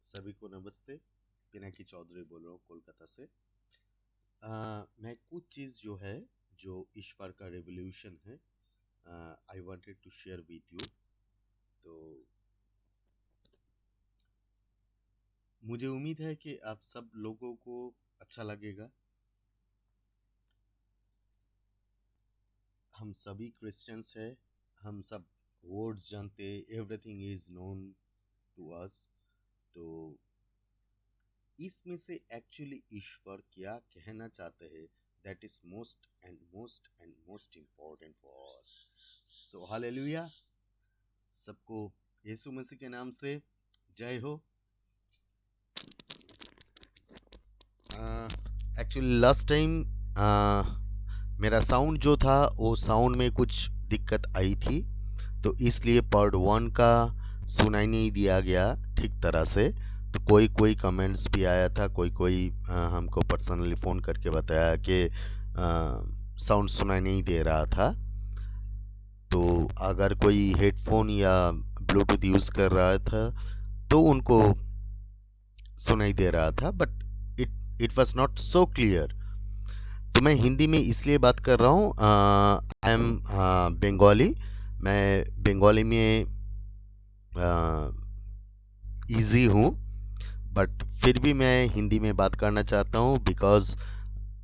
सभी को नमस्ते। पिनाकी चौधरी बोल रहा हूँ कोलकाता से। मैं कुछ चीज़ जो है जो ईश्वर का रेवोल्यूशन है, I wanted to share with you. तो मुझे उम्मीद है कि आप सब लोगों को अच्छा लगेगा। हम सभी क्रिश्चियंस हैं, हम सब वर्ड्स जानते हैं, everything is known to us. तो इसमें से एक्चुअली ईश्वर क्या कहना चाहते हैं, that is most important for us. So hallelujah. सबको यीशु मसीह के नाम से जय हो। एक्चुअली लास्ट टाइम मेरा साउंड जो था वो साउंड में कुछ दिक्कत आई थी, तो इसलिए पार्ट 1 का सुनाई नहीं दिया गया ठीक तरह से। तो कोई कोई कमेंट्स भी आया था, कोई कोई हमको पर्सनली फ़ोन करके बताया कि साउंड सुनाई नहीं दे रहा था। तो अगर कोई हेडफोन या ब्लूटूथ यूज़ कर रहा था तो उनको सुनाई दे रहा था, but it was not so clear. तो मैं हिंदी में इसलिए बात कर रहा हूँ, आई एम बंगाली। मैं बंगाली में इजी हूँ, बट फिर भी मैं हिंदी में बात करना चाहता हूँ बिकॉज़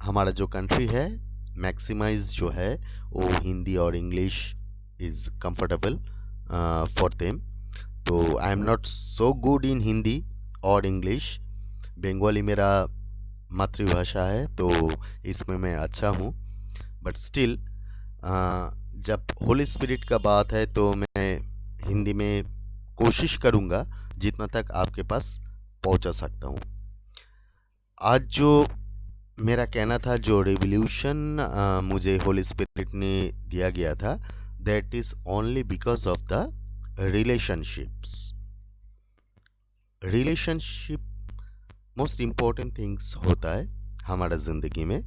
हमारा जो कंट्री है मैक्सिमाइज जो है वो हिंदी और English is comfortable for them. तो I am not so good in Hindi और इंग्लिश। बंगाली मेरा मातृभाषा है तो इसमें मैं अच्छा हूँ, बट स्टिल जब होली स्पिरिट का बात है तो मैं हिंदी में कोशिश करूँगा जितना तक आपके पास पहुँचा सकता हूँ। आज जो मेरा कहना था, जो रिवोल्यूशन मुझे होली स्पिरिट ने दिया गया था, that is only because of the relationships. Relationship most important things होता है हमारा ज़िंदगी में।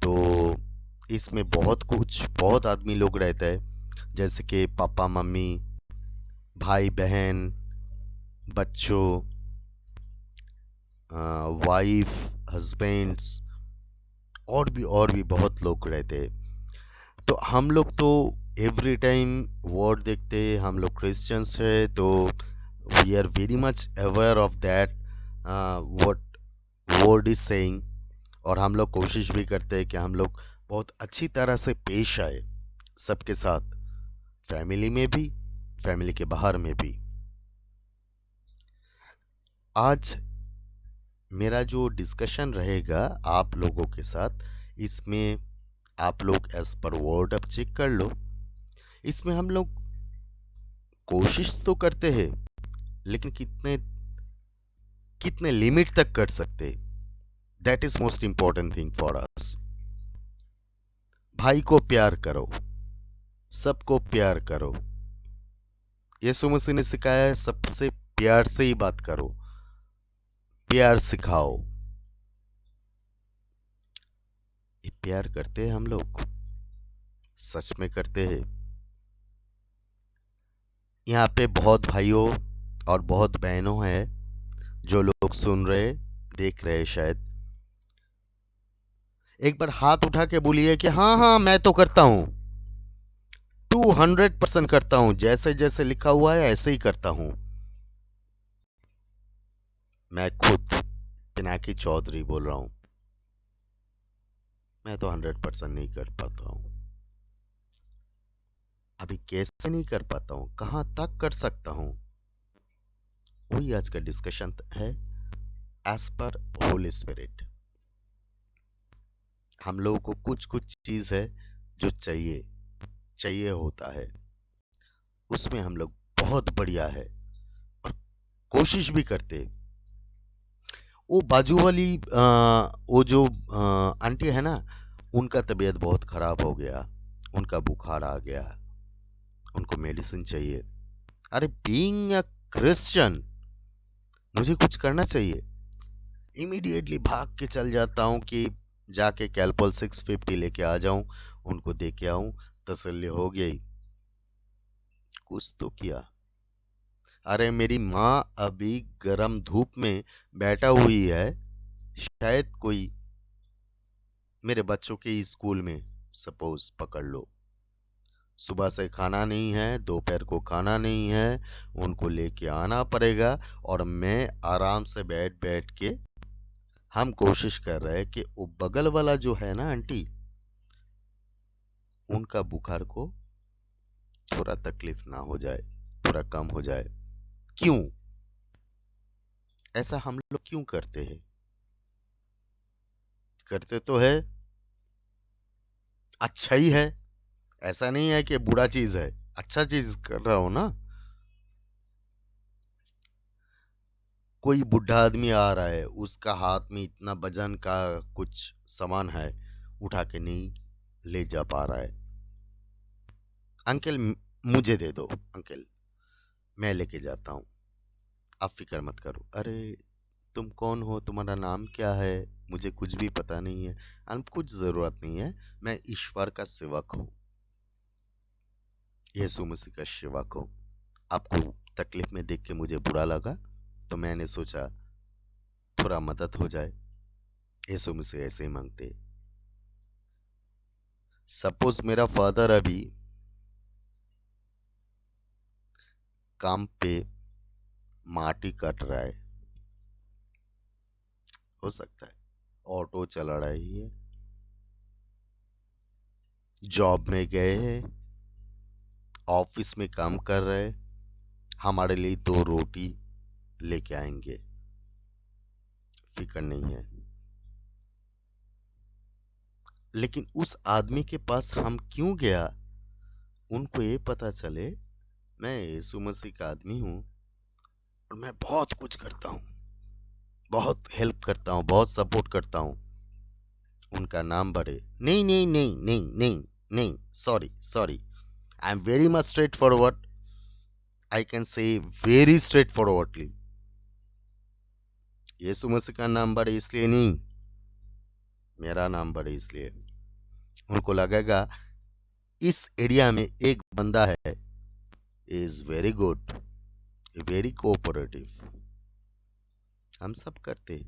तो इसमें बहुत आदमी लोग रहते हैं, जैसे कि पापा मम्मी, भाई बहन, बच्चों, वाइफ, हस्बैंड्स, और भी बहुत लोग रहते हैं। तो हम लोग तो एवरी टाइम वर्ड देखते हैं, हम लोग क्रिश्चियंस है तो we are very much aware of that what word is saying. और हम लोग कोशिश भी करते हैं कि हम लोग बहुत अच्छी तरह से पेश आए सबके साथ, फैमिली में भी, फैमिली के बाहर में भी। आज मेरा जो डिस्कशन रहेगा आप लोगों के साथ, इसमें आप लोग एज पर वर्ड अब चेक कर लो। इसमें हम लोग कोशिश तो करते हैं, लेकिन कितने कितने लिमिट तक कर सकते, that is most important thing for us. भाई को प्यार करो, सबको प्यार करो। यीशु मसीह ने सिखाया है सबसे प्यार से ही बात करो, प्यार सिखाओ। ये प्यार करते हैं हम लोग, सच में करते हैं? यहाँ पे बहुत भाइयों और बहुत बहनों हैं जो लोग सुन रहे, देख रहे शायद। एक बार हाथ उठा के बोलिए कि हाँ हाँ मैं तो करता हूँ, 200% करता हूँ, जैसे जैसे लिखा हुआ है ऐसे ही करता हूँ। मैं खुद पिनाकी चौधरी बोल रहा हूँ, मैं तो 100% नहीं कर पाता हूँ। अभी कैसे नहीं कर पाता हूँ, कहाँ तक कर सकता हूँ, वही आज का डिस्कशन है। एज पर होली स्पिरिट हम लोगों को कुछ कुछ चीज़ है जो चाहिए चाहिए होता है, उसमें हम लोग बहुत बढ़िया है और कोशिश भी करते। वो बाजू वाली वो जो आंटी है ना, उनका तबीयत बहुत ख़राब हो गया, उनका बुखार आ गया, उनको मेडिसिन चाहिए। अरे बीइंग अ क्रिश्चियन मुझे कुछ करना चाहिए, इमीडिएटली भाग के चल जाता हूँ कि जाके कैलपोल 650 लेके आ जाऊँ, उनको दे के आऊँ, तसल्ली हो गई, कुछ तो किया। अरे मेरी माँ अभी गरम धूप में बैठा हुई है, शायद कोई मेरे बच्चों के स्कूल में सपोज पकड़ लो, सुबह से खाना नहीं है, दोपहर को खाना नहीं है, उनको लेके आना पड़ेगा। और मैं आराम से बैठ बैठ के हम कोशिश कर रहे हैं कि वो बगल वाला जो है ना आंटी, उनका बुखार को थोड़ा तकलीफ ना हो जाए, थोड़ा कम हो जाए। क्यों ऐसा हम लोग क्यों करते हैं? करते तो है, अच्छा ही है, ऐसा नहीं है कि बुरा चीज है, अच्छा चीज कर रहा हो ना। कोई बुढ़ा आदमी आ रहा है, उसका हाथ में इतना वजन का कुछ सामान है, उठा के नहीं ले जा पा रहा है। अंकल मुझे दे दो अंकल, मैं लेके जाता हूँ, आप फिक्र मत करो। अरे तुम कौन हो, तुम्हारा नाम क्या है? मुझे कुछ भी पता नहीं है। कुछ ज़रूरत नहीं है, मैं ईश्वर का सेवक हूँ, यीशु मसीह का सेवक हूँ। आपको तकलीफ में देख के मुझे बुरा लगा, तो मैंने सोचा थोड़ा मदद हो जाए। यीशु मसीह ऐसे ही मांगते। सपोज मेरा फादर अभी काम पे माटी काट रहा है, हो सकता है ऑटो चला रहा है, जॉब में गए हैं, ऑफिस में काम कर रहे हैं, हमारे लिए दो रोटी लेके आएंगे, फिक्र नहीं है। लेकिन उस आदमी के पास हम क्यों गया? उनको ये पता चले मैं यीशु मसीह का आदमी हूँ और मैं बहुत कुछ करता हूँ, बहुत हेल्प करता हूँ, बहुत सपोर्ट करता हूँ, उनका नाम बढ़े। नहीं नहीं नहीं नहीं नहीं नहीं, sorry sorry, I am very much straightforward, I can say very straightforwardly, Yeshu Masih का नाम बढ़े इसलिए नहीं, मेरा नाम बढ़े इसलिए। उनको लगेगा इस एरिया में एक बंदा है, is very good, very cooperative. हम सब करते,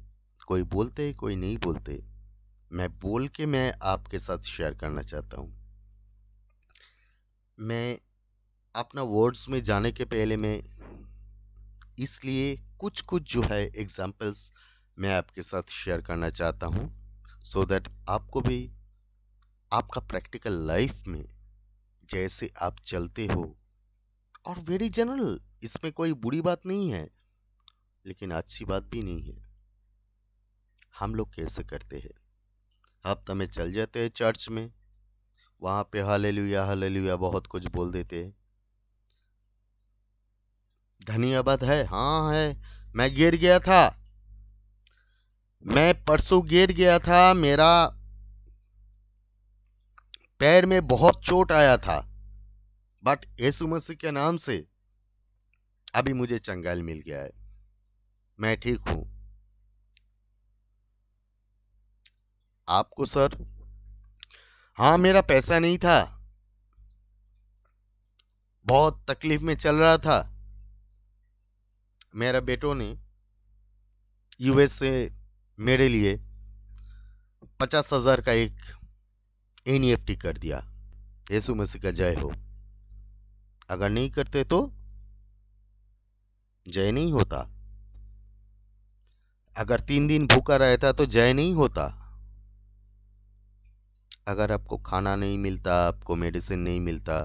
कोई बोलते कोई नहीं बोलते। मैं बोल के मैं आपके साथ शेयर करना चाहता हूँ। मैं अपना वर्ड्स में जाने के पहले मैं इसलिए कुछ कुछ जो है एग्जाम्पल्स मैं आपके साथ शेयर करना चाहता हूँ, सो दैट आपको भी आपका प्रैक्टिकल लाइफ में जैसे आप चलते हो, और वेरी जनरल, इसमें कोई बुरी बात नहीं है लेकिन अच्छी बात भी नहीं है। हम लोग कैसे करते हैं, हफ्ता में चल जाते हैं चर्च में, वहाँ पे हालेलुया हालेलुया बहुत कुछ बोल देते हैं। धन्यवाद है, हाँ है। मैं गिर गया था, मैं परसों गिर गया था, मेरा पैर में बहुत चोट आया था, बट यीशु मसीह के नाम से अभी मुझे चंगाल मिल गया है, मैं ठीक हूँ। आपको सर, हाँ मेरा पैसा नहीं था, बहुत तकलीफ में चल रहा था। मेरा बेटों ने यूएस से मेरे लिए 50,000 का एक एनईएफटी कर दिया। यीशु मसीह का जय हो। अगर नहीं करते तो जय नहीं होता, अगर 3 दिन भूखा रहता तो जय नहीं होता, अगर आपको खाना नहीं मिलता, आपको मेडिसिन नहीं मिलता,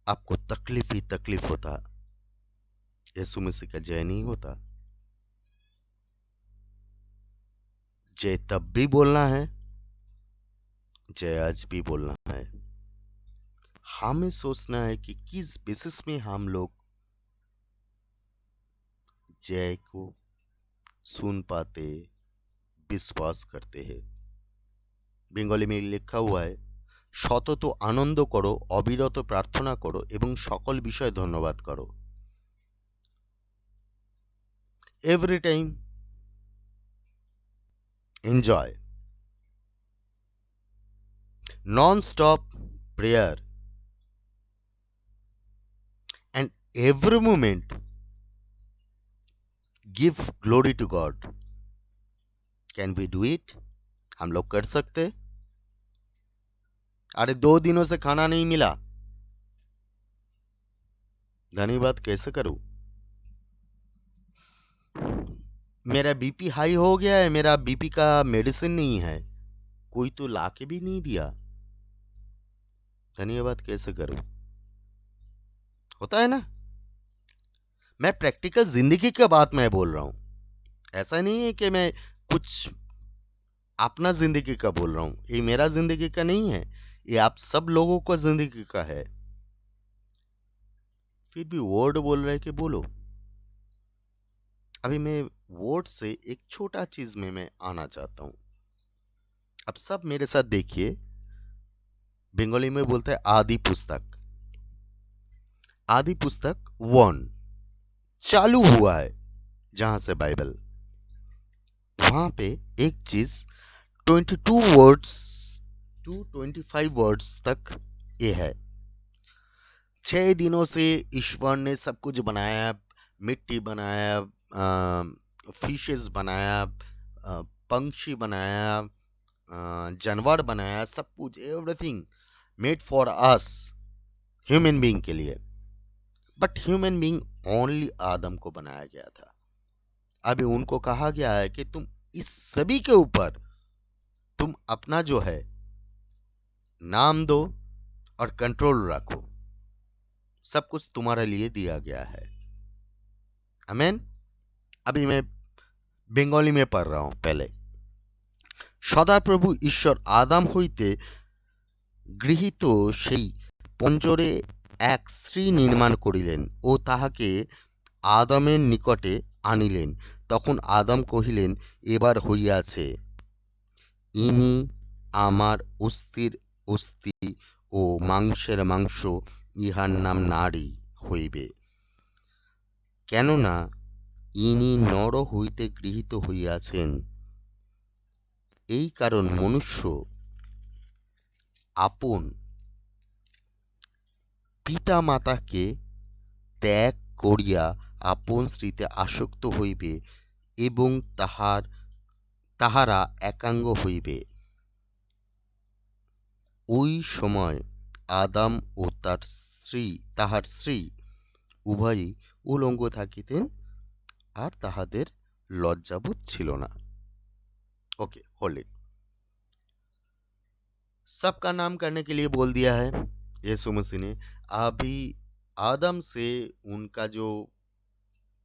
आपको तकलीफ ही तकलीफ होता, यीशु मसीह का जय नहीं होता। जय तब भी बोलना है, जय आज भी बोलना है। हमें सोचना है कि किस बेसिस में हम लोग जय को सुन पाते, विश्वास करते हैं। बेंगली में लिखा हुआ है, শতত আনন্দ করো, অবিরত প্রার্থনা করো এবং সকল বিষয়ে ধন্যবাদ করো। Every time enjoy, non stop prayer and every moment give glory to God. Can we do it? हम लोग कर सकते? अरे 2 दिनों से खाना नहीं मिला, धन्यवाद कैसे करूं? मेरा बीपी हाई हो गया है, मेरा बीपी का मेडिसिन नहीं है, कोई तो लाके भी नहीं दिया, धन्यवाद कैसे करूं? होता है ना। मैं प्रैक्टिकल जिंदगी का बात मैं बोल रहा हूं, ऐसा नहीं है कि मैं कुछ अपना जिंदगी का बोल रहा हूं। ये मेरा जिंदगी का नहीं है, ये आप सब लोगों का जिंदगी का है। फिर भी वर्ड बोल रहे कि बोलो। अभी मैं वर्ड से एक छोटा चीज में मैं आना चाहता हूं। अब सब मेरे साथ देखिए, बंगाली में बोलते हैं आदि पुस्तक। आदि पुस्तक 1 चालू हुआ है, जहां से बाइबल, वहां पे एक चीज 22 वर्ड्स टू 25 वर्ड्स तक ये है। 6 दिनों से ईश्वर ने सब कुछ बनाया, मिट्टी बनाया, फिशेस बनाया, पंछी बनाया, जानवर बनाया, सब कुछ, everything made for us, human being के लिए। बट ह्यूमन बीइंग ओनली आदम को बनाया गया था। अभी उनको कहा गया है कि तुम इस सभी के ऊपर तुम अपना जो है नाम दो और कंट्रोल रखो, सब कुछ तुम्हारे लिए दिया गया है। आमीन। अभी मैं बंगाली में पढ़ रहा हूं। पहले, সদাপ্রভু ঈশ্বর আদাম হইতে গৃহীত সেই পঞ্জরে এক স্ত্রী নির্মাণ করিলেন ও তাহাকে আদমের নিকটে আনিলেন। তখন আদম কহিলেন, এবার হইয়াছে, ইনি আমার অস্থির অস্থি ও মাংসের মাংস, ইহার নাম নারী হইবে, কেননা ইনি নর হইতে গৃহীত হইয়াছেন। এই কারণ মনুষ্য আপন পিতা মাতাকে ত্যাগ করিয়া আপন স্ত্রীতে আসক্ত হইবে এবং তাহারা একাঙ্গ হইবে। ওই সময় আদাম ও তাহার স্ত্রী উভয়ই উলঙ্গ থাকিতেন, আর তাহাদের লজ্জাবোধ ছিল না। Okay, hold it. सबका नाम करने के लिए बोल दिया है यीशु मसीह ने। अभी आदम से उनका जो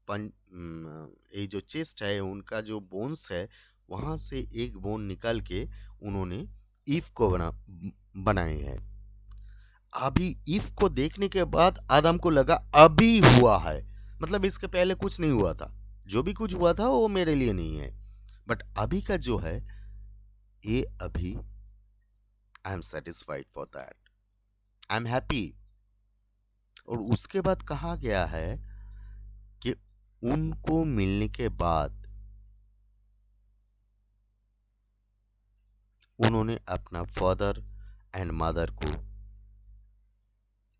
ये जो चेस्ट है, उनका जो बोन्स है, वहां से एक बोन निकाल के उन्होंने ईव को बनाए हैं। अभी ईव को देखने के बाद आदम को लगा अभी हुआ है, मतलब इसके पहले कुछ नहीं हुआ था, जो भी कुछ हुआ था वो मेरे लिए नहीं है, बट अभी का जो है ये अभी I am satisfied for that, I am happy. और उसके बाद कहा गया है कि उनको मिलने के बाद उन्होंने अपना फादर एंड मदर को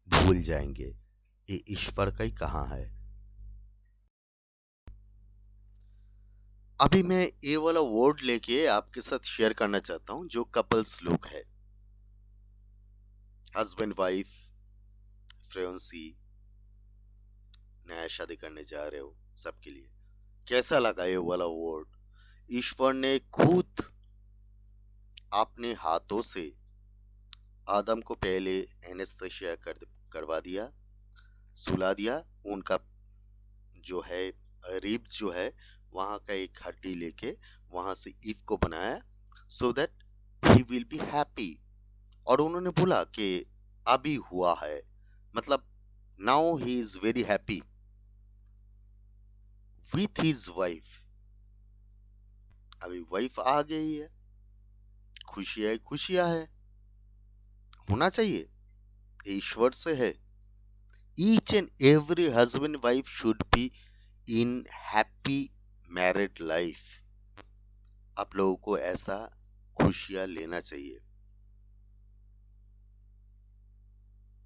भूल जाएंगे। ये ईश्वर का ही कहा है। अभी मैं ये वाला वर्ड लेके आपके साथ शेयर करना चाहता हूं, जो कपल्स लोग हैं, हस्बैंड वाइफ, फ्रेंसी, नया शादी करने जा रहे हो, सबके लिए कैसा लगा ये वाला वर्ड? ईश्वर ने खुद अपने हाथों से आदम को पहले एनेस्थेसिया करवा दिया, सुला दिया, उनका जो है रिब जो है वहां का एक हड्डी लेके वहां से ईव को बनाया, so that he will be happy. और उन्होंने बोला कि अभी हुआ है, मतलब now he is very happy with his wife. अभी वाइफ आ गई है, खुशियां खुशियां है, होना चाहिए, ईश्वर से है। Each and every husband wife should be in happy married life. आप लोगों को ऐसा खुशियां लेना चाहिए,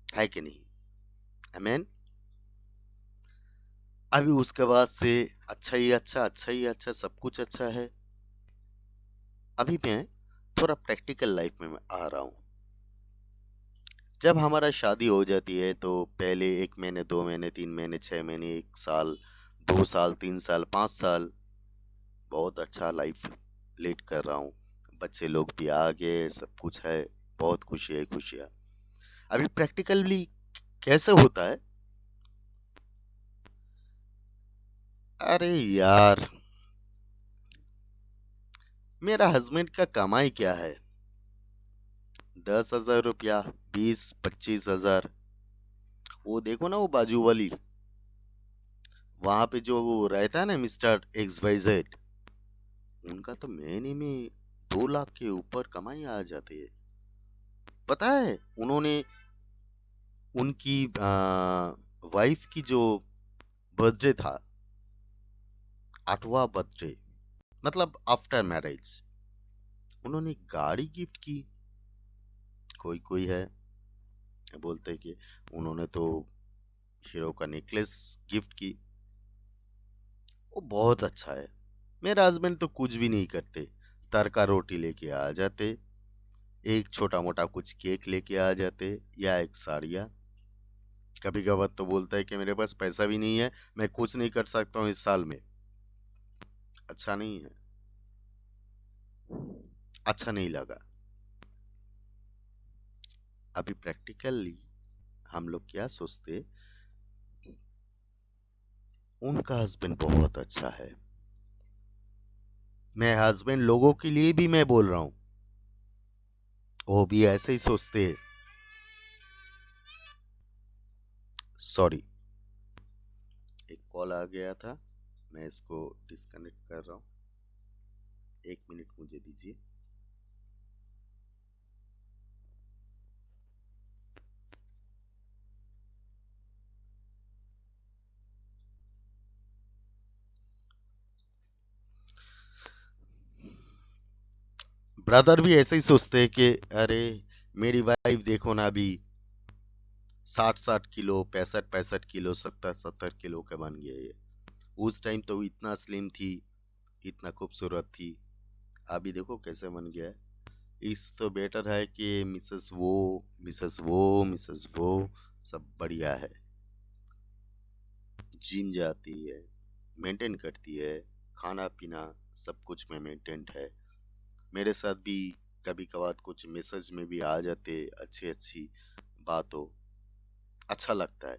है कि नहीं? आमीन। अभी उसके बाद से अच्छा ही अच्छा, अच्छा ही अच्छा, सब कुछ अच्छा है। अभी मैं थोड़ा प्रैक्टिकल लाइफ में आ रहा हूँ। जब हमारा शादी हो जाती है तो पहले 1 महीने, 2 महीने, 3 महीने, 6 महीने, 1 साल, 2 साल, 3 साल, 5 साल बहुत अच्छा लाइफ लीड कर रहा हूँ। बच्चे लोग भी आ गए, सब कुछ है, बहुत खुशी है, खुशियाँ। अभी प्रैक्टिकली कैसे होता है? अरे यार, मेरा हस्बैंड का कमाई क्या है? 10,000 रुपया, 20-25 हजार। वो देखो ना, वो बाजू वाली, वहां पे जो वो रहता है ना, मिस्टर XYZ, उनका तो महीने में 2 लाख के ऊपर कमाई आ जाती है। पता है, उन्होंने उनकी वाइफ की जो बर्थडे था, 8वां बर्थडे, मतलब आफ्टर मैरिज, उन्होंने गाड़ी गिफ्ट की। कोई कोई है बोलते हैं कि उन्होंने तो हीरो का नेकलेस गिफ्ट की। वो बहुत अच्छा है। मेरा हस्बैंड तो कुछ भी नहीं करते, तड़का रोटी लेके आ जाते, एक छोटा मोटा कुछ केक लेके आ जाते, या एक साड़िया। कभी कभार तो बोलता है कि मेरे पास पैसा भी नहीं है, मैं कुछ नहीं कर सकता हूँ इस साल में। अच्छा नहीं है, अच्छा नहीं लगा। अभी प्रैक्टिकली हम लोग क्या सोचते, उनका हस्बैंड बहुत अच्छा है। मैं हस्बैंड लोगों के लिए भी मैं बोल रहा हूँ, वो भी ऐसे ही सोचते हैं। सॉरी, एक कॉल आ गया था, मैं इसको डिस्कनेक्ट कर रहा हूँ। 1 मिनट मुझे दीजिए। ब्रदर भी ऐसे ही सोचते हैं कि अरे, मेरी वाइफ देखो ना, अभी 60-60 किलो, 65-65 किलो, 70-70 किलो का बन गया है। उस टाइम तो इतना स्लिम थी, इतना खूबसूरत थी, अभी देखो कैसे बन गया है। इस तो बेटर है कि मिसेस वो सब बढ़िया है, जिम जाती है, मेंटेन करती है, खाना पीना सब कुछ में मेंटेन है। मेरे साथ भी कभी कभार कुछ मैसेज में भी आ जाते, अच्छी अच्छी बातों, अच्छा लगता है।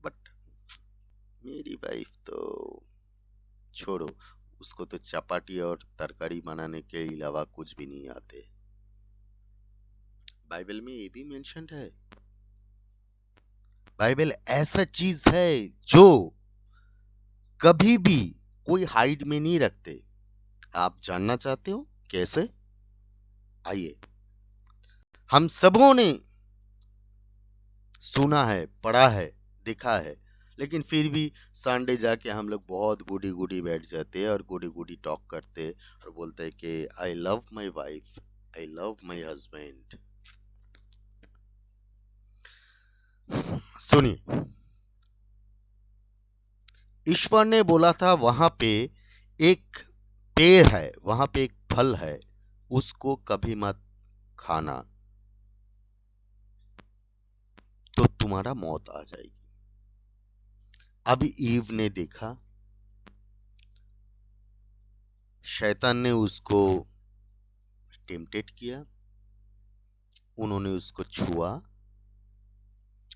बट मेरी वाइफ तो छोड़ो, उसको तो चपाती और तरकारी बनाने के अलावा कुछ भी नहीं आते। बाइबल में ये भी मेंशन है, बाइबल ऐसा चीज है जो कभी भी कोई हाइड में नहीं रखते। आप जानना चाहते हो कैसे? आइए, हम सबों ने सुना है, पढ़ा है, देखा है, लेकिन फिर भी संडे जाके हम लोग बहुत गुडी गुडी बैठ जाते हैं और गुडी गुडी टॉक करते और बोलते हैं कि I love my wife, I love my husband. सुनिए, ईश्वर ने बोला था वहां पे एक पेड़ है, वहां पे एक फल है, उसको कभी मत खाना, तो तुम्हारा मौत आ जाएगी। अभी ईव ने देखा, शैतान ने उसको टेम्पटेट किया, उन्होंने उसको छुआ,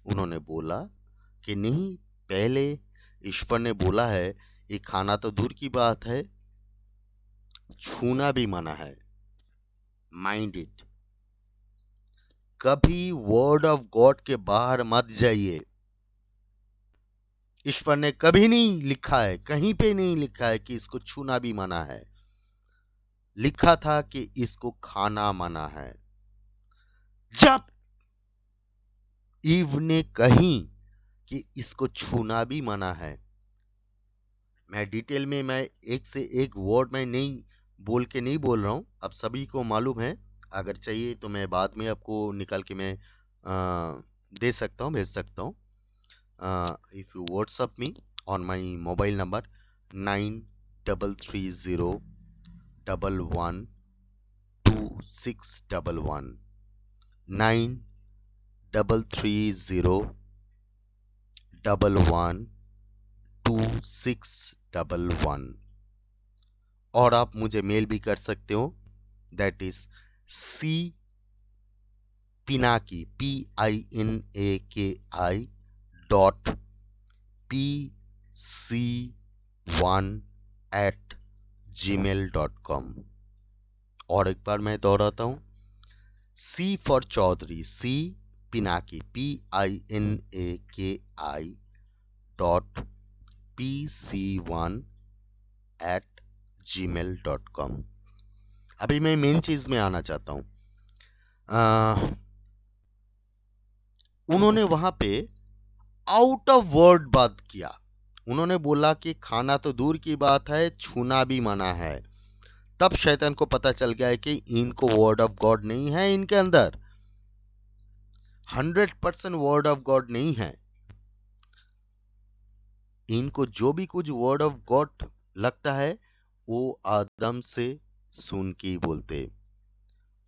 उन्होंने बोला कि नहीं, पहले ईश्वर ने बोला है, ये खाना तो दूर की बात है, छूना भी मना है। माइंड इट, कभी वर्ड ऑफ गॉड के बाहर मत जाइए। ईश्वर ने कभी नहीं लिखा है, कहीं पे नहीं लिखा है कि इसको छूना भी मना है। लिखा था कि इसको खाना मना है। जब ईव ने कही कि इसको छूना भी मना है, मैं डिटेल में, मैं एक से एक वर्ड में नहीं बोल के नहीं बोल रहा हूँ, अब सभी को मालूम है। अगर चाहिए तो मैं बाद में आपको निकाल के मैं दे सकता हूँ, भेज सकता हूँ। If you WhatsApp me, on my mobile number 9330112611 9330112611। और आप मुझे मेल भी कर सकते हो, that is C Pinaki PINAKI .PC1@gmail.com। और एक बार मैं दोहराता हूँ, C for Chaudhary, C Pinaki PINAKI .PC1@gmail.com। अभी मैं मेन चीज में आना चाहता हूँ। उन्होंने वहां पे आउट ऑफ वर्ड बात किया। उन्होंने बोला कि खाना तो दूर की बात है, छूना भी मना है। तब शैतान को पता चल गया है कि इनको वर्ड ऑफ गॉड नहीं है, इनके अंदर 100% वर्ड ऑफ गॉड नहीं है। इनको जो भी कुछ वर्ड ऑफ गॉड लगता है वो आदम से सुन के ही बोलते।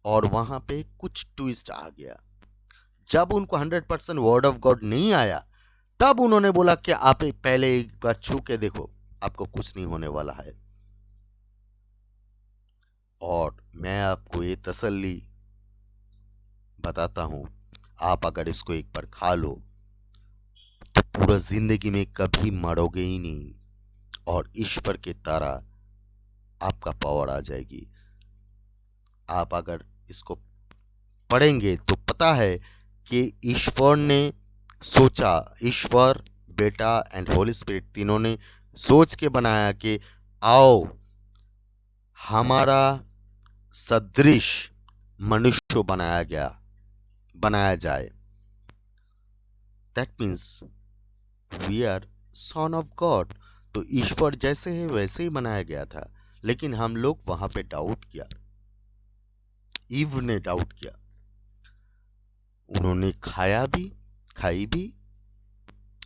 और वहां पे कुछ ट्विस्ट आ गया। जब उनको 100% वर्ड ऑफ गॉड नहीं आया, तब उन्होंने बोला कि आप पहले एक बार छू के देखो, आपको कुछ नहीं होने वाला है। और मैं आपको ये तसल्ली बताता हूं, आप अगर इसको एक बार खा लो तो पूरा जिंदगी में कभी मरोगे ही नहीं, और ईश्वर की तरह आपका पावर आ जाएगी। आप अगर इसको पढ़ेंगे तो पता है कि ईश्वर ने सोचा, ईश्वर, बेटा एंड होली स्पिरिट तीनों ने सोच के बनाया कि आओ हमारा सदृश मनुष्य बनाया जाए। That means we are son of God. तो ईश्वर जैसे है वैसे ही बनाया गया था, लेकिन हम लोग वहां पे डाउट किया, ईव ने डाउट किया। उन्होंने खाई भी,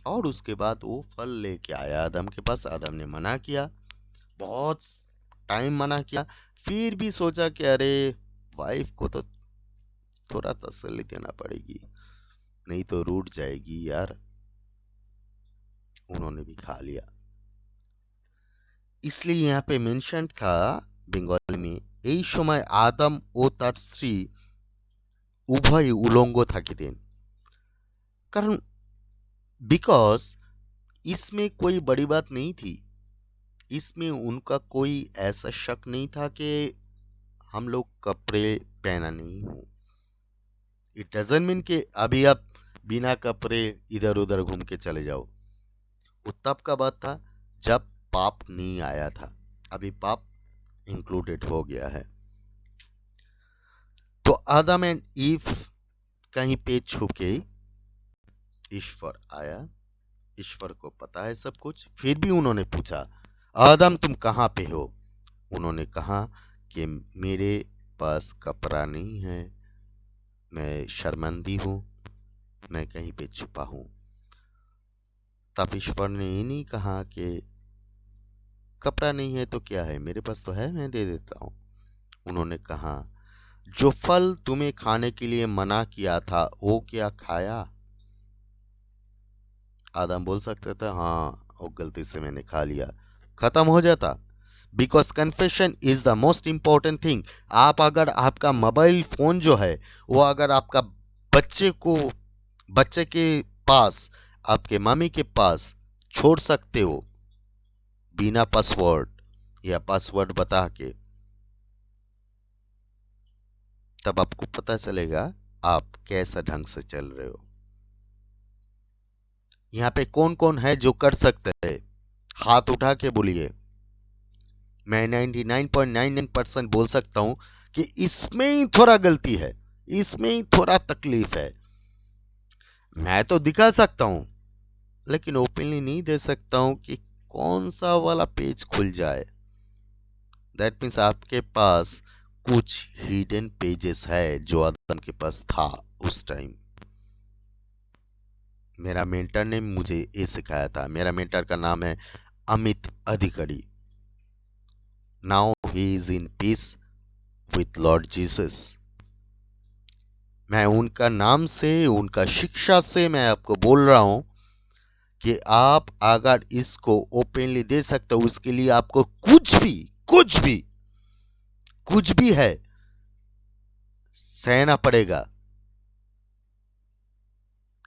और उसके बाद वो फल लेके आया आदम के पास। आदम ने मना किया, बहुत टाइम मना किया, फिर भी सोचा कि अरे वाइफ को तो थोड़ा तसल्ली देना पड़ेगी, नहीं तो रूठ जाएगी यार। उन्होंने भी खा लिया। इसलिए यहाँ पे मेंशन था बंगाली में, এই সময় আদম ও তার স্ত্রী উভয় উলঙ্গ থাকিতেন। कारण बिकॉज इसमें कोई बड़ी बात नहीं थी, इसमें उनका कोई ऐसा शक नहीं था कि हम लोग कपड़े पहना नहीं हो। इट डजंट मीन कि अभी आप बिना कपड़े इधर उधर घूम के चले जाओ। वो तब का बात था जब पाप नहीं आया था, अभी पाप इंक्लूडेड हो गया है। तो आदम एंड ईव कहीं पे छुप के ईश्वर आया। ईश्वर को पता है सब कुछ, फिर भी उन्होंने पूछा, आदम तुम कहाँ पे हो? उन्होंने कहा कि मेरे पास कपड़ा नहीं है, मैं शर्मिंदी हूँ, मैं कहीं पे छुपा हूँ। तब ईश्वर ने ये नहीं कहा कि कपड़ा नहीं है तो क्या है, मेरे पास तो है, मैं दे देता हूँ। उन्होंने कहा जो फल तुम्हें खाने के लिए मना किया था वो क्या खाया? आदम बोल सकता था हाँ वो गलती से मैंने खा लिया, खत्म हो जाता। Because confession is the most important thing. आप अगर आपका मोबाइल फोन जो है वो अगर आपका बच्चे के पास, आपके मम्मी के पास छोड़ सकते हो बिना पासवर्ड या पासवर्ड बता के, तब आपको पता चलेगा आप कैसा ढंग से चल रहे हो। यहाँ पे कौन कौन है जो कर सकते हैं? हाथ उठा के बोलिए। मैं 99.99% बोल सकता हूं कि इसमें ही थोड़ा गलती है, इसमें ही थोड़ा तकलीफ है। मैं तो दिखा सकता हूं लेकिन ओपनली नहीं दे सकता हूं कि कौन सा वाला पेज खुल जाए। दैट मीन्स आपके पास कुछ हिडन पेजेस है जो आदम के पास था उस टाइम। मेरा मेंटर ने मुझे ये सिखाया था। मेरा मेंटर का नाम है अमित अधिकारी। Now he is in peace with Lord Jesus. मैं उनका नाम से, उनका शिक्षा से मैं आपको बोल रहा हूं कि आप अगर इसको ओपनली दे सकते हो, उसके लिए आपको कुछ भी है सहना पड़ेगा।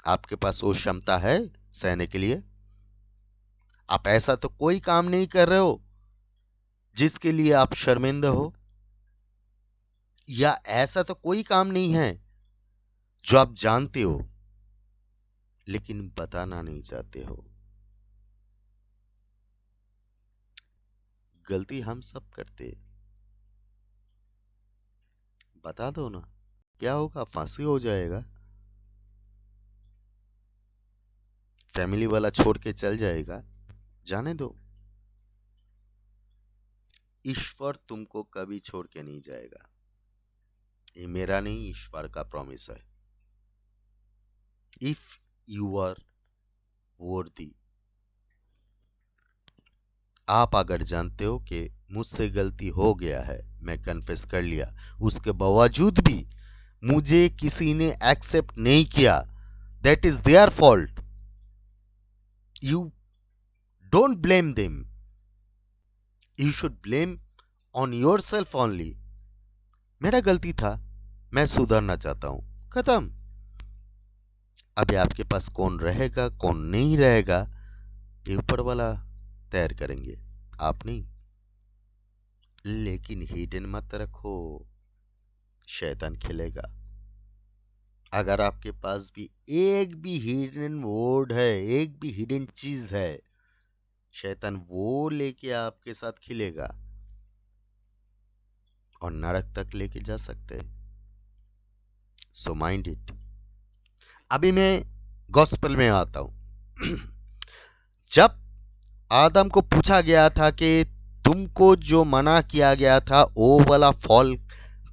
आपके पास वो क्षमता है सहने के लिए। आप ऐसा तो कोई काम नहीं कर रहे हो जिसके लिए आप शर्मिंदा हो, या ऐसा तो कोई काम नहीं है जो आप जानते हो लेकिन बताना नहीं चाहते हो। गलती हम सब करते। बता दो ना, क्या होगा? फांसी हो जाएगा, फैमिली वाला छोड़ के चल जाएगा, जाने दो। ईश्वर तुमको कभी छोड़ के नहीं जाएगा। ये मेरा नहीं, ईश्वर का प्रॉमिस है। इफ यू आर वर्दी, आप अगर जानते हो कि मुझसे गलती हो गया है, मैं कन्फेस कर लिया, उसके बावजूद भी मुझे किसी ने एक्सेप्ट नहीं किया, that is their fault. You don't blame them, you should blame on your self only. मेरा गलती था, मैं सुधरना चाहता हूं, खत्म। अभी आपके पास कौन रहेगा कौन नहीं रहेगा, ये ऊपर वाला तैयार करेंगे, आप नहीं। लेकिन हिडन मत रखो, शैतान खेलेगा। अगर आपके पास भी एक भी हिडन वर्ड है, एक भी हिडन चीज है, शैतान वो लेके आपके साथ खिलेगा और नरक तक लेके जा सकते हैं। So mind it. अभी मैं गॉस्पेल में आता हूं। जब आदम को पूछा गया था कि तुमको जो मना किया गया था वो वाला फल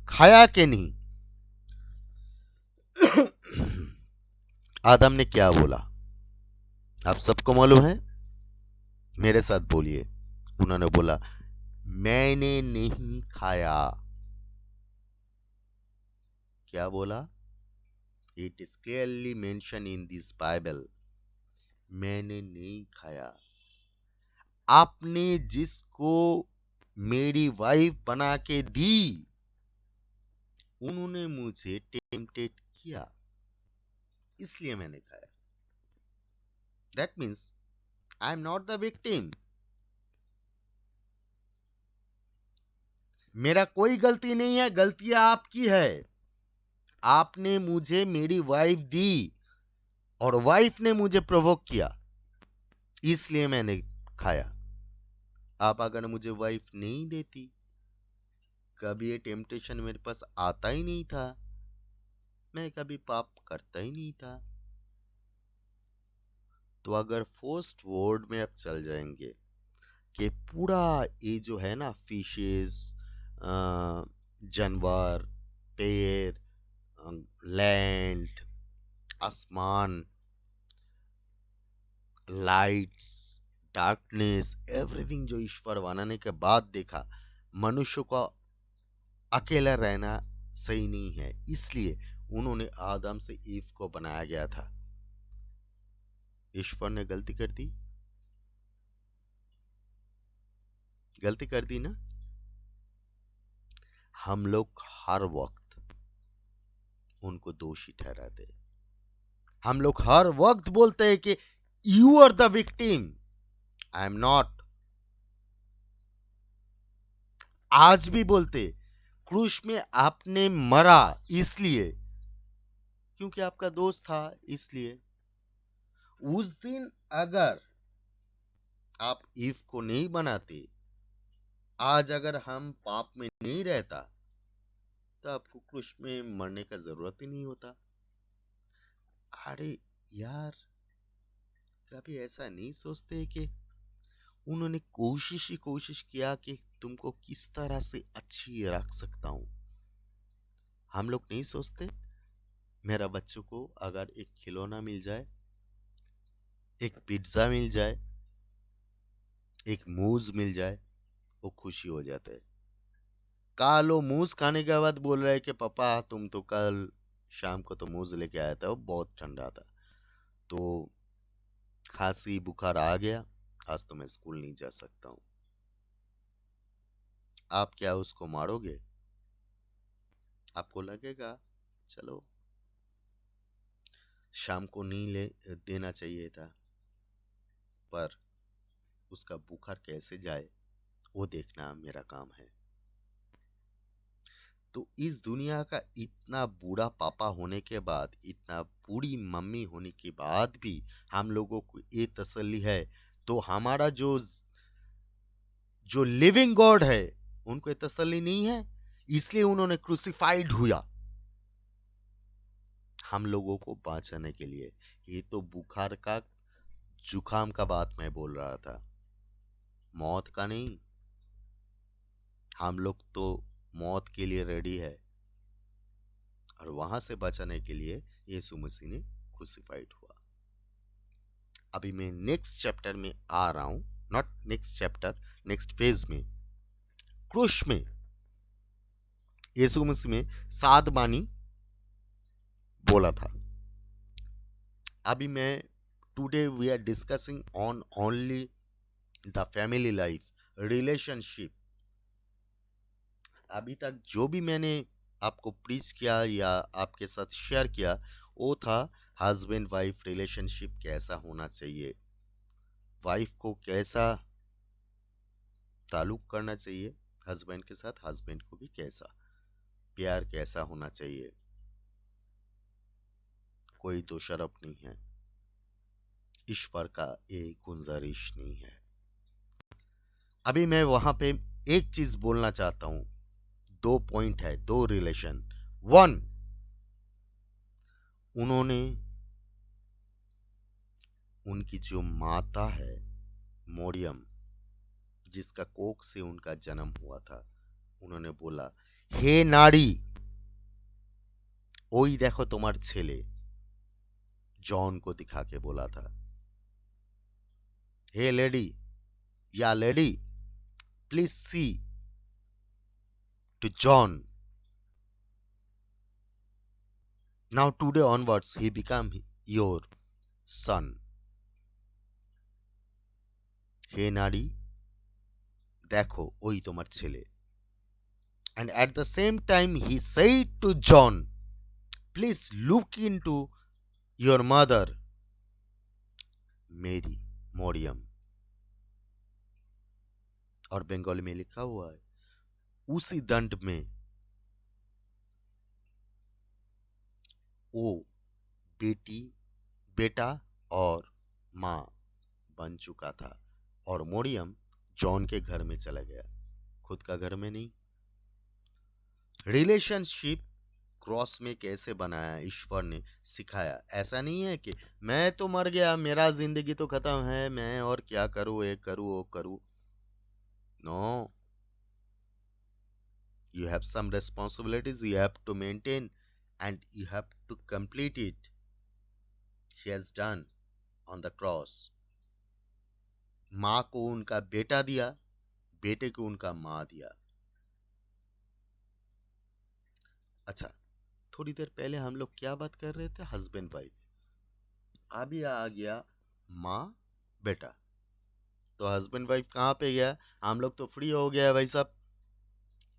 खाया कि नहीं, आदम ने क्या बोला? आप सबको मालूम है, मेरे साथ बोलिए। उन्होंने बोला, मैंने नहीं खाया। क्या बोला? It is clearly mention in this Bible, मैंने नहीं खाया। आपने जिसको मेरी वाइफ बना के दी, उन्होंने मुझे टेम्पटेट किया, इसलिए मैंने खाया। That means I am not the victim. मेरा कोई गलती नहीं है, गलती आपकी है। आपने मुझे मेरी वाइफ दी और वाइफ ने मुझे प्रोवोक किया, इसलिए मैंने खाया। आप अगर मुझे वाइफ नहीं देती, कभी ये टेम्पटेशन मेरे पास आता ही नहीं था, मैं कभी पाप करता ही नहीं था। तो अगर फर्स्ट वर्ड में आप चल जाएंगे कि पूरा ये जो है ना, फिशेस, जानवर, पेड़, लैंड, आसमान, लाइट्स, डार्कनेस, एवरीथिंग जो ईश्वर बनाने के बाद देखा, मनुष्य को अकेला रहना सही नहीं है, इसलिए उन्होंने आदम से ईव को बनाया गया था। ईश्वर ने गलती कर दी, गलती कर दी ना। हम लोग हर वक्त उनको दोषी ठहराते, हम लोग हर वक्त बोलते हैं कि you are the victim, I am not. आज भी बोलते, क्रूस में आपने मरा इसलिए क्योंकि आपका दोस्त था, इसलिए। उस दिन अगर आप ईव को नहीं बनाते, आज अगर हम पाप में नहीं रहता, तो आपको क्रूस में मरने का जरूरत ही नहीं होता। अरे यार, कभी ऐसा नहीं सोचते कि उन्होंने कोशिश किया कि तुमको किस तरह से अच्छी रख सकता हूं। हम लोग नहीं सोचते, मेरा बच्चों को अगर एक खिलौना मिल जाए एक पिज्ज़ा मिल जाए, एक मूज मिल जाए, वो खुशी हो जाता है। कल वो मूज खाने के बाद बोल रहा है कि पापा तुम तो कल शाम को तो मूज लेके आया था, वो बहुत ठंडा था। तो खांसी बुखार आ गया, आज तो मैं स्कूल नहीं जा सकता हूँ। आप क्या उसको मारोगे? आपको लगेगा चलो शाम को नहीं ले देना चाहिए था, पर उसका बुखार कैसे जाए वो देखना मेरा काम है। तो इस दुनिया का इतना बूढ़ा पापा होने के बाद, इतना बूढ़ी मम्मी होने के बाद भी हम लोगों को ये तसल्ली है, तो हमारा जो जो लिविंग गॉड है उनको ये तसल्ली नहीं है, इसलिए उन्होंने क्रूसिफाइड हुआ हम लोगों को बचाने के लिए। ये तो बुखार का जुकाम का बात मैं बोल रहा था, मौत का नहीं। हम लोग तो मौत के लिए रेडी है, और वहां से बचाने के लिए यीशु मसीह ने क्रूसिफाइड हुआ। अभी मैं नेक्स्ट चैप्टर में आ रहा हूं, not next chapter, next phase में। क्रूस में यीशु मसीह में 7 बानी बोला था। अभी मैं today we are discussing on only the family life relationship. अभी तक जो भी मैंने आपको प्रीच किया या आपके साथ शेयर किया, वो था हस्बैंड वाइफ रिलेशनशिप कैसा होना चाहिए, वाइफ को कैसा ताल्लुक करना चाहिए हस्बैंड के साथ, हस्बैंड को भी कैसा प्यार कैसा होना चाहिए। कोई दोषारोप नहीं है, ईश्वर का एक गुंजारिश नहीं है। अभी मैं वहां पे एक चीज बोलना चाहता हूं, 2 पॉइंट है, 2 रिलेशन। वन, उन्होंने उनकी जो माता है मोरियम, जिसका कोख से उनका जन्म हुआ था, उन्होंने बोला हे नारी ওই देखो তোমার ছেলে, जॉन को दिखा के बोला था। हे लेडी या lady please see to John. Now today onwards he become your son. हे नारी देखो ওই তোমার ছেলে। And at the same time he said to John, please look into your mother Mary, मोरियम। और बंगाली में लिखा हुआ है उसी दंड में वो बेटी बेटा और माँ बन चुका था, और मोरियम जॉन के घर में चला गया, खुद का घर में नहीं। रिलेशनशिप क्रॉस में कैसे बनाया ईश्वर ने सिखाया। ऐसा नहीं है कि मैं तो मर गया, मेरा जिंदगी तो खत्म है, मैं और क्या करूँ, ये करूँ वो करूँ। No, you have some responsibilities you have to maintain and you have to complete it. He has done on the cross. माँ को उनका बेटा दिया, बेटे को उनका माँ दिया। अच्छा, थोड़ी देर पहले हम लोग क्या बात कर रहे थे, हस्बैंड वाइफ। अभी आ गया माँ बेटा, तो हस्बैंड वाइफ कहाँ पे गया? हम लोग तो फ्री हो गया भाई साहब,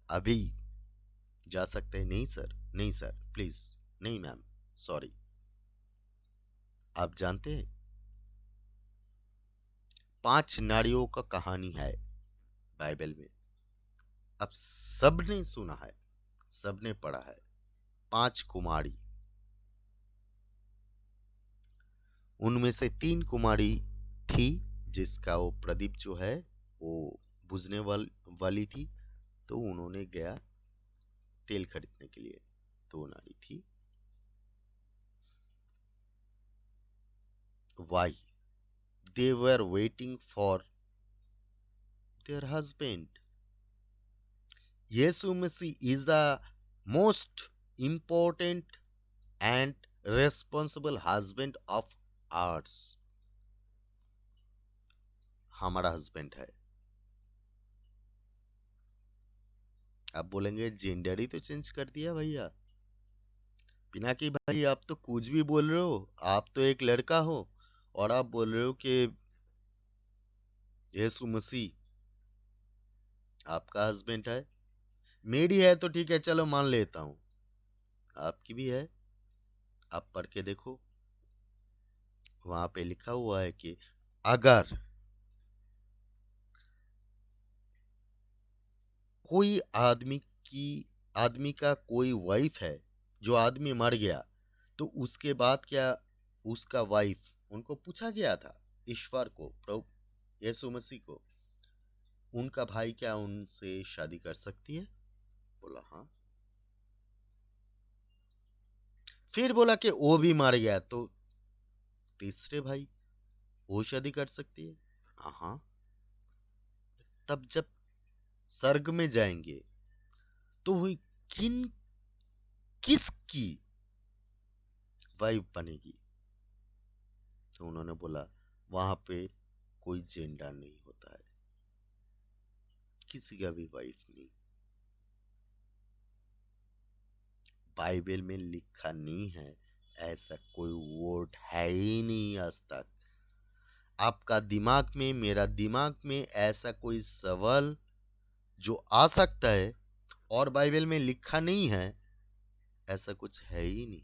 अभी जा सकते हैं? नहीं सर, नहीं सर, प्लीज नहीं मैम, सॉरी। आप जानते हैं 5 नारियों का कहानी है बाइबल में। अब सबने सुना है, सबने पढ़ा है। 5 कुमारी, उनमें से 3 कुमारी थी जिसका वो प्रदीप जो है वो बुझने वाली थी, तो उन्होंने गया तेल खरीदने के लिए। 2 नारी थी। Why they were waiting for their husband. Yeshu Masih is the most important and responsible husband of ours. हमारा हस्बैंड है। आप बोलेंगे जेंडर ही तो चेंज कर दिया भैया। पिनाकी भाई आप तो कुछ भी बोल रहे हो, आप तो एक लड़का हो और आप बोल रहे हो कि यीशु मसीह आपका हस्बैंड है। मेरी है तो ठीक है, चलो मान लेता हूं, आपकी भी है। आप पढ़ के देखो, वहां पे लिखा हुआ है कि अगर कोई की आदमी का कोई वाइफ है, जो आदमी मर गया, तो उसके बाद क्या उसका वाइफ, उनको पूछा गया था, ईश्वर को, प्रभु यीशु मसीह को, उनका भाई क्या उनसे शादी कर सकती है? बोला हाँ। फिर बोला कि वो भी मर गया तो तीसरे भाई, वो शादी कर सकती है? हाँ हाँ। तब जब स्वर्ग में जाएंगे तो वो किन किसकी वाइफ बनेगी? तो उन्होंने बोला वहां पे कोई जेंडर नहीं होता है, किसी का भी वाइफ नहीं। बाइबल में लिखा नहीं है, ऐसा कोई वर्ड है ही नहीं आज तक। आपका दिमाग में, मेरा दिमाग में ऐसा कोई सवाल जो आ सकता है और बाइबल में लिखा नहीं है, ऐसा कुछ है ही नहीं।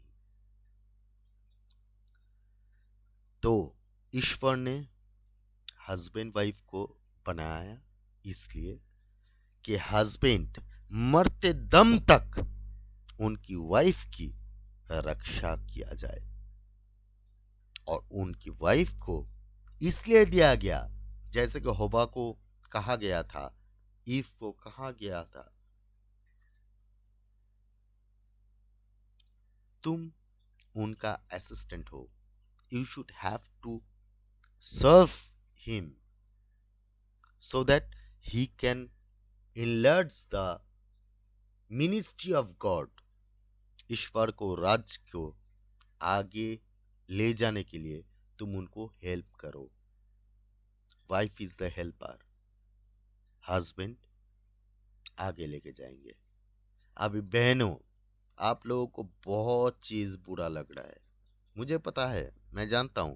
तो ईश्वर ने हस्बैंड वाइफ को बनाया इसलिए कि हस्बैंड मरते दम तक उनकी वाइफ की रक्षा किया जाए। और उनकी वाइफ को इसलिए दिया गया, जैसे कि हवा को कहा गया था, ईव को कहा गया था, तुम उनका असिस्टेंट हो, you should have to serve him so that he can enlarge the ministry of God। ईश्वर को, राज्य को आगे ले जाने के लिए तुम उनको हेल्प करो। Wife is the helper, husband आगे लेके जाएंगे। अभी बहनों, आप लोगों को बहुत चीज बुरा लग रहा है, मुझे पता है, मैं जानता हूं।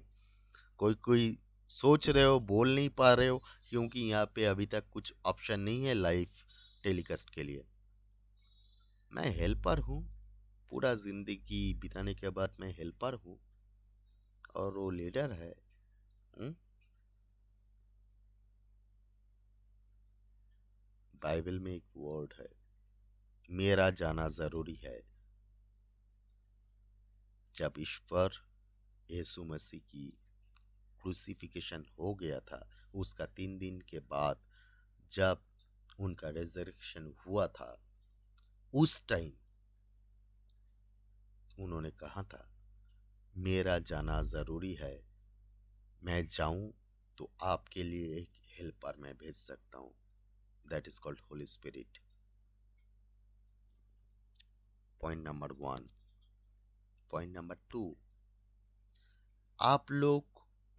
कोई कोई सोच रहे हो, बोल नहीं पा रहे हो, क्योंकि यहाँ पे अभी तक कुछ ऑप्शन नहीं है लाइव टेलीकास्ट के लिए। मैं हेल्पर हूँ, पूरा जिंदगी बिताने के बाद मैं हेल्पर हूँ और वो लीडर है। हुँ? बाइबल में एक वर्ड है, मेरा जाना जरूरी है। जब ईश्वर यीशु मसीह की क्रूसिफिकेशन हो गया था, उसका 3 दिन के बाद जब उनका रेजरेक्शन हुआ था, उस टाइम उन्होंने कहा था मेरा जाना जरूरी है, मैं जाऊं तो आपके लिए एक हेल्पर मैं भेज सकता हूं, that is called Holi spirit. Point number 1। Point number 2, आप लोग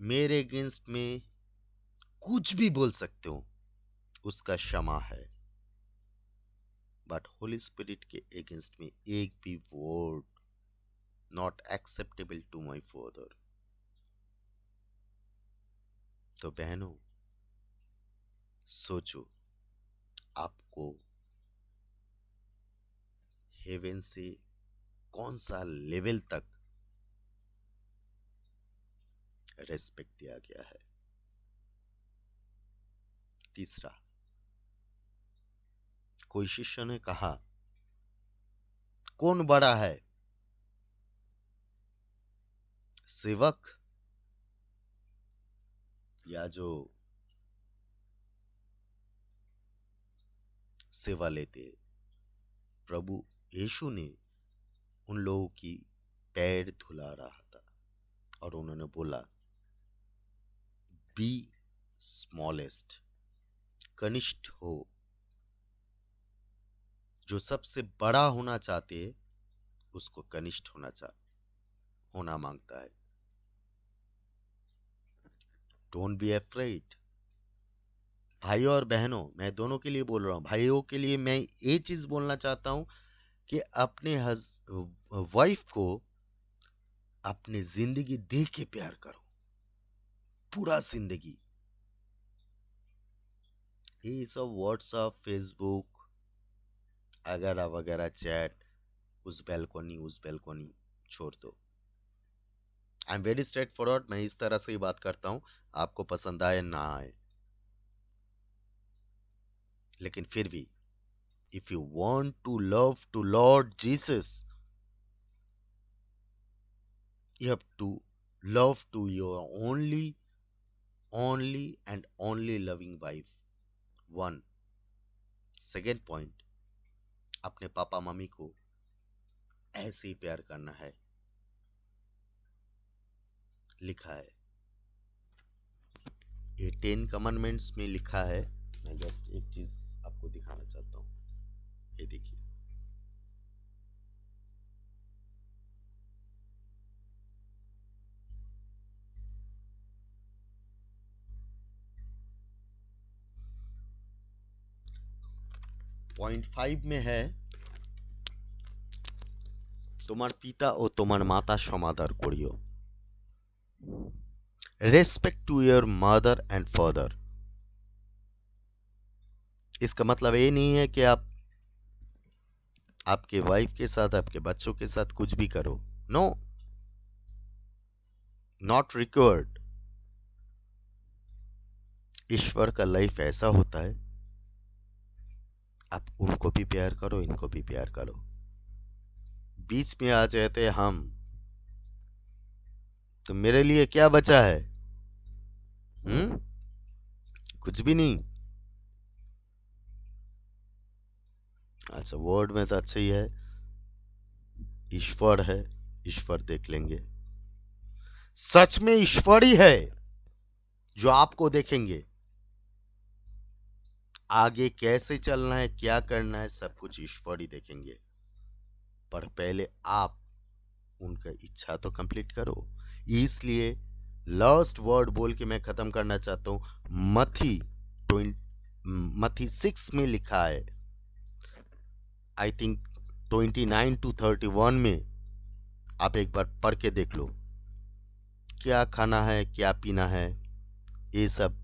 मेरे अगेंस्ट में कुछ भी बोल सकते हो, उसका क्षमा है, बट होली स्पिरिट के अगेंस्ट में एक भी word not acceptable to my father. तो बहनों सोचो, आपको हेवन से कौन सा लेवल तक रेस्पेक्ट दिया गया है। तीसरा, कोई शिष्य ने कहा कौन बड़ा है, सेवक या जो सेवा लेते? प्रभु यीशु ने उन लोगों की पैर धुला रहा था और उन्होंने बोला बी स्मॉलेस्ट, कनिष्ठ हो। जो सबसे बड़ा होना चाहते उसको कनिष्ठ होना मांगता है। डोंट बी अफ्रेड, भाइयों और बहनों, मैं दोनों के लिए बोल रहा हूँ। भाइयों के लिए मैं ये चीज़ बोलना चाहता हूँ कि अपने वाइफ को अपनी जिंदगी दे के प्यार करो, पूरा जिंदगी। ये सब व्हाट्सअप, फेसबुक वगैरह वगैरह चैट, उस बैल्कनी छोड़ दो। आई एम वेरी स्ट्रेट फॉरवर्ड, मैं इस तरह से ही बात करता हूँ, आपको पसंद आए ना आए, लेकिन फिर भी if you want to love to Lord Jesus, you have to love to your only and only loving wife। one, second point, अपने पापा मम्मी को ऐसे ही प्यार करना है। लिखा है, ये 10 कमांडमेंट्स में लिखा है। मैं जस्ट एक चीज आपको दिखाना चाहता हूँ, ये देखिए। पॉइंट 5 में है, তোমার পিতা ও তোমার মাতা সমাদর করিও। Respect to your mother and father. इसका मतलब ये नहीं है कि आप आपके वाइफ के साथ, आपके बच्चों के साथ कुछ भी करो। No, not required. ईश्वर का लाइफ ऐसा होता है, आप उनको भी प्यार करो, इनको भी प्यार करो। बीच में आ जाते हम, तो मेरे लिए क्या बचा है? कुछ भी नहीं। अच्छा, वर्ड में तो अच्छा ही है, ईश्वर है, ईश्वर देख लेंगे। सच में ईश्वर ही है जो आपको देखेंगे। आगे कैसे चलना है, क्या करना है, सब कुछ ईश्वर ही देखेंगे। पर पहले आप उनका इच्छा तो कंप्लीट करो। इसलिए लास्ट वर्ड बोल के मैं खत्म करना चाहता हूं। मथी 6 में लिखा है, आई थिंक 29 to 31 में, आप एक बार पढ़ के देख लो। क्या खाना है, क्या पीना है, ये सब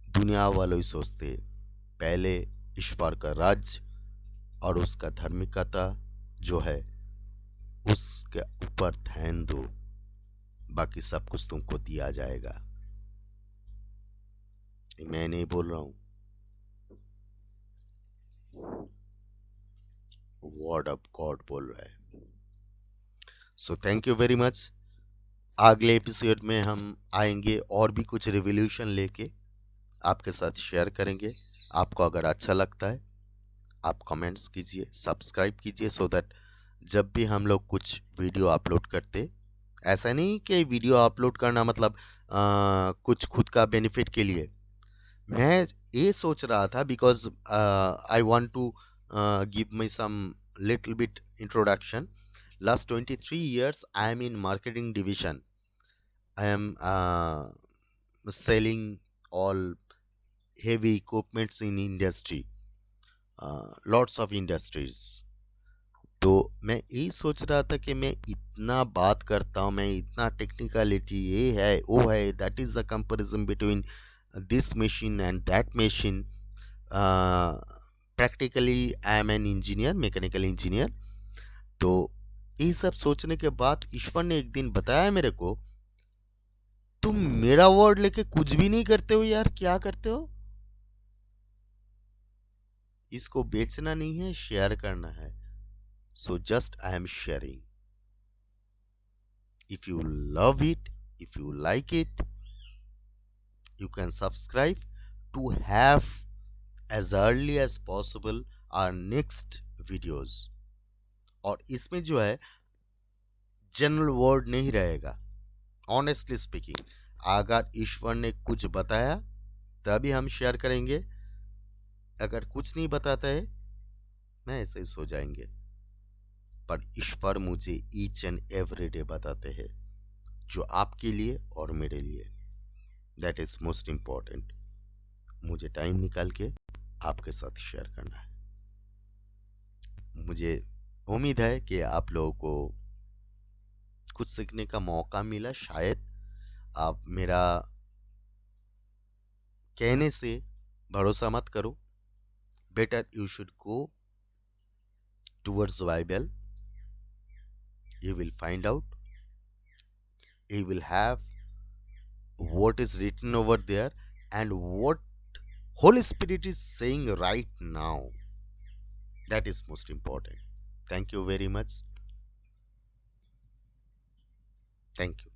दुनिया वालों ही सोचते। पहले ईश्वर का राज्य और उसका धार्मिकता जो है उसके ऊपर ध्यान दो, बाकी सब कुछ तुमको दिया जाएगा। मैं नहीं बोल रहा हूं, वर्ड ऑफ गॉड बोल रहा है। So thank you very much. अगले एपिसोड में हम आएंगे और भी कुछ रिवोल्यूशन लेके आपके साथ शेयर करेंगे। आपको अगर अच्छा लगता है आप कमेंट्स कीजिए, सब्सक्राइब कीजिए, सो दैट जब भी हम लोग कुछ वीडियो अपलोड करते, ऐसा नहीं कि वीडियो अपलोड करना मतलब कुछ खुद का बेनिफिट के लिए। मैं ये सोच रहा था because I want to give me some little bit introduction. Last 23 years I am in marketing division. I am selling all heavy equipments in industry, lots of industries। तो मैं यही सोच रहा था कि मैं इतना बात करता हूँ, मैं इतना टेक्निकलिटी ये है वो है, that is the comparison between this machine and that machine. Practically I am an engineer, mechanical engineer. तो ये सब सोचने के बाद ईश्वर ने एक दिन बताया मेरे को, तुम मेरा वर्ड लेके कुछ भी नहीं करते हो यार, क्या करते हो? इसको बेचना नहीं है, शेयर करना है। So just I am sharing. If you love it, if you like it, you can subscribe to have as early as possible our next videos. और इसमें जो है जनरल वर्ड नहीं रहेगा। ऑनेस्टली स्पीकिंग, अगर ईश्वर ने कुछ बताया तभी हम शेयर करेंगे, अगर कुछ नहीं बताता है मैं ऐसे ही सो जाएंगे। पर ईश्वर मुझे ईच एंड एवरी डे बताते हैं, जो आपके लिए और मेरे लिए, दैट इज मोस्ट इम्पॉर्टेंट। मुझे टाइम निकाल के आपके साथ शेयर करना है। मुझे उम्मीद है कि आप लोगों को कुछ सीखने का मौका मिला। शायद आप मेरा कहने से भरोसा मत करो। Better you should go towards Bible. You will find out, you will have what is written over there and what Holy Spirit is saying right now. That is most important. Thank you very much. Thank you.